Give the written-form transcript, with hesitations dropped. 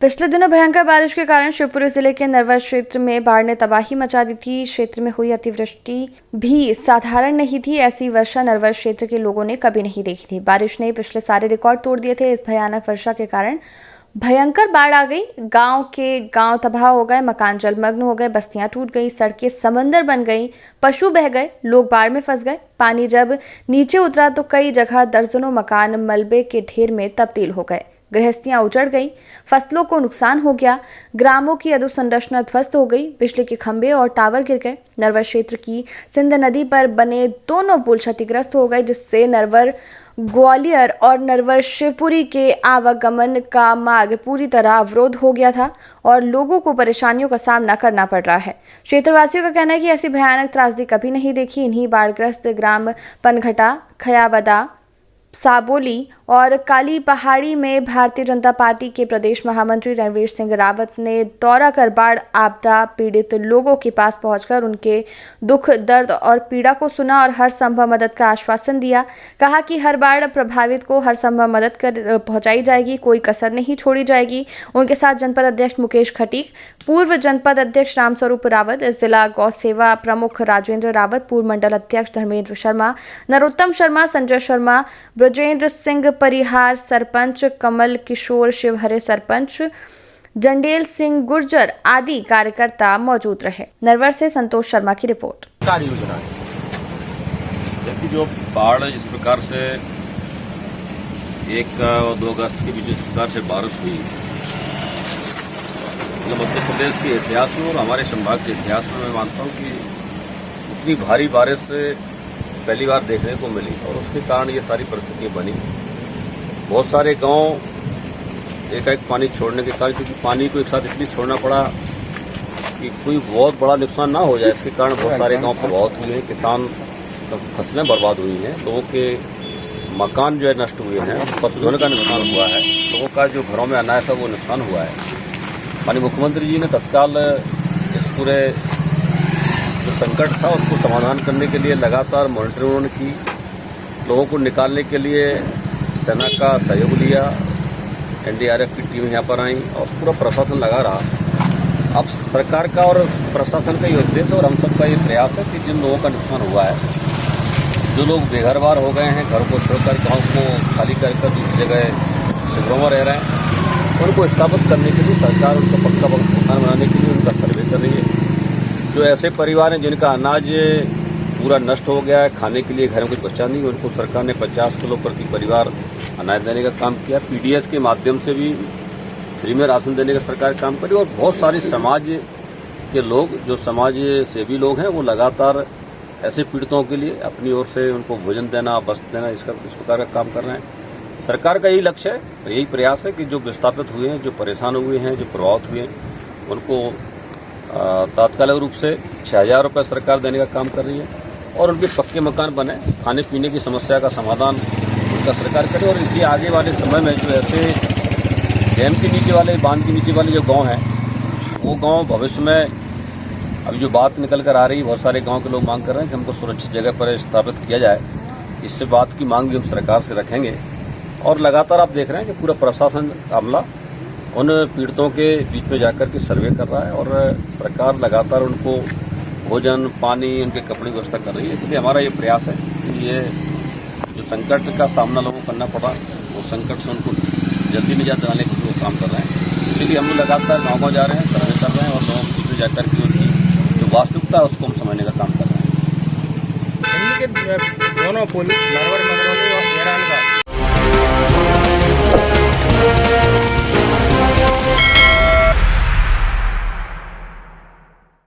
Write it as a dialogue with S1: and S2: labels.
S1: पिछले दिनों भयंकर बारिश के कारण शिवपुरी जिले के नरवर क्षेत्र में बाढ़ ने तबाही मचा दी थी। क्षेत्र में हुई अतिवृष्टि भी साधारण नहीं थी। ऐसी वर्षा नरवर क्षेत्र के लोगों ने कभी नहीं देखी थी। बारिश ने पिछले सारे रिकॉर्ड तोड़ दिए थे। इस भयानक वर्षा के कारण भयंकर बाढ़ आ गई। गांव के गांव तबाह हो गए, मकान जलमग्न हो गए, बस्तियां टूट गई, सड़कें समंदर बन गई, पशु बह गए, लोग बाढ़ में फंस गए। पानी जब नीचे उतरा तो कई जगह दर्जनों मकान मलबे के ढेर में तब्दील हो गए। गृहस्थियां उजड़ गई, फसलों को नुकसान हो गया, ग्रामों की अधोसंरचना ध्वस्त हो गई, बिजली के खंभे और टावर गिर गए। नरवर क्षेत्र की सिंध नदी पर बने दोनों पुल क्षतिग्रस्त हो गए, जिससे नरवर ग्वालियर और नरवर शिवपुरी के आवागमन का मार्ग पूरी तरह अवरोध हो गया था और लोगों को परेशानियों का सामना करना पड़ रहा है। क्षेत्रवासियों का कहना है कि ऐसी भयानक त्रासदी कभी नहीं देखी। इन्हीं बाढ़ग्रस्त ग्राम पनघटा, खयावदा, साबोली और काली पहाड़ी में भारतीय जनता पार्टी के प्रदेश महामंत्री रणवीर सिंह रावत ने दौरा कर बाढ़ आपदा पीड़ित लोगों के पास पहुंचकर उनके दुख, दर्द और पीड़ा को सुना और हर संभव मदद का आश्वासन दिया। कहा कि हर बाढ़ प्रभावित को हर संभव मदद कर पहुंचाई जाएगी, कोई कसर नहीं छोड़ी जाएगी। उनके साथ जनपद अध्यक्ष मुकेश खटीक, पूर्व जनपद अध्यक्ष रामस्वरूप रावत, जिला गौ सेवा प्रमुख राजेंद्र रावत, पूर्व मंडल अध्यक्ष धर्मेंद्र शर्मा, नरोत्तम शर्मा, संजय शर्मा, ब्रजेंद्र सिंह परिहार सरपंच, कमल किशोर शिवहरे सरपंच, जंडेल सिंह गुर्जर आदि कार्यकर्ता मौजूद रहे। नरवर से संतोष शर्मा की रिपोर्ट।
S2: जबकि जो बाढ़ जिस प्रकार से 1 और 2 अगस्त के बीच जिस प्रकार से बारिश हुई, मतलब मध्य प्रदेश के इतिहास में और हमारे संभाग के इतिहास में मैं मानता हूँ कि उतनी भारी बारिश पहली बार देखने को मिली और उसके कारण ये सारी परिस्थितियाँ बनी। बहुत सारे गांव एकाएक पानी छोड़ने के कारण, क्योंकि पानी को एक साथ इसलिए छोड़ना पड़ा कि कोई बहुत बड़ा नुकसान ना हो जाए, इसके कारण बहुत सारे गांव प्रभावित हुए हैं। किसान फसलें बर्बाद हुई हैं, लोगों के मकान जो है नष्ट हुए हैं, पशुधन का नुकसान हुआ है, लोगों का जो घरों में अनाज था वो नुकसान हुआ है। माननीय मुख्यमंत्री जी ने तत्काल इस पूरे जो संकट था उसको समाधान करने के लिए लगातार मॉनिटरिंग उन्होंने की। लोगों को निकालने के लिए सेना का सहयोग लिया, एनडीआरएफ की टीम यहाँ पर आई और पूरा प्रशासन लगा रहा। अब सरकार का और प्रशासन का ये उद्देश्य और हम सबका ये प्रयास है कि जिन लोगों का नुकसान हुआ है, जो लोग बेघरबार हो गए हैं, घर को छोड़कर गाँव को खाली कर दूसरी जगह शिविरों में रह रहे हैं, उनको स्थापित करने के लिए सरकार उनका पक्का मकान बनाने के लिए उनका सर्वे कर रही है। जो ऐसे परिवार हैं जिनका अनाज पूरा नष्ट हो गया है, खाने के लिए घर में कुछ बचा नहीं, उनको सरकार ने 50 किलो प्रति परिवार अनाज देने का काम किया। पीडीएस के माध्यम से भी फ्री में राशन देने का सरकार काम करी और बहुत सारे समाज के लोग, जो समाज सेवी लोग हैं, वो लगातार ऐसे पीड़ितों के लिए अपनी ओर से उनको भोजन देना, वस्त्र देना, इस प्रकार का काम कर रहे हैं। सरकार का यही लक्ष्य है, यही प्रयास है कि जो विस्थापित हुए हैं, जो परेशान हुए हैं, जो प्रभावित हुए हैं, उनको तात्कालिक रूप से 6000 रुपये सरकार देने का काम कर रही है और उनके पक्के मकान बने, खाने पीने की समस्या का समाधान उनका सरकार करे। और इसी आगे वाले समय में जो ऐसे डैम के नीचे वाले, बांध के नीचे वाले जो गांव हैं, वो गांव भविष्य में अभी जो बात निकल कर आ रही है, बहुत सारे गांव के लोग मांग कर रहे हैं कि हमको सुरक्षित जगह पर स्थापित किया जाए। इससे बात की मांग भी हम सरकार से रखेंगे और लगातार आप देख रहे हैं कि पूरा प्रशासन अमला उन पीड़ितों के बीच में जाकर के सर्वे कर रहा है और सरकार लगातार उनको भोजन, पानी, उनके कपड़े की व्यवस्था कर रही है। इसलिए हमारा ये प्रयास है कि ये जो संकट का सामना लोगों को करना पड़ा, वो संकट से उनको जल्दी निजात दिलाने के लिए काम कर रहे हैं। इसीलिए हम लोग लगातार गाँव जा रहे हैं, सर्वे कर रहे हैं और लोगों के बीच में जाकर के उनकी जो वास्तविकता है उसको हम समझने का काम कर रहे हैं।
S3: दोनों पुल नरवर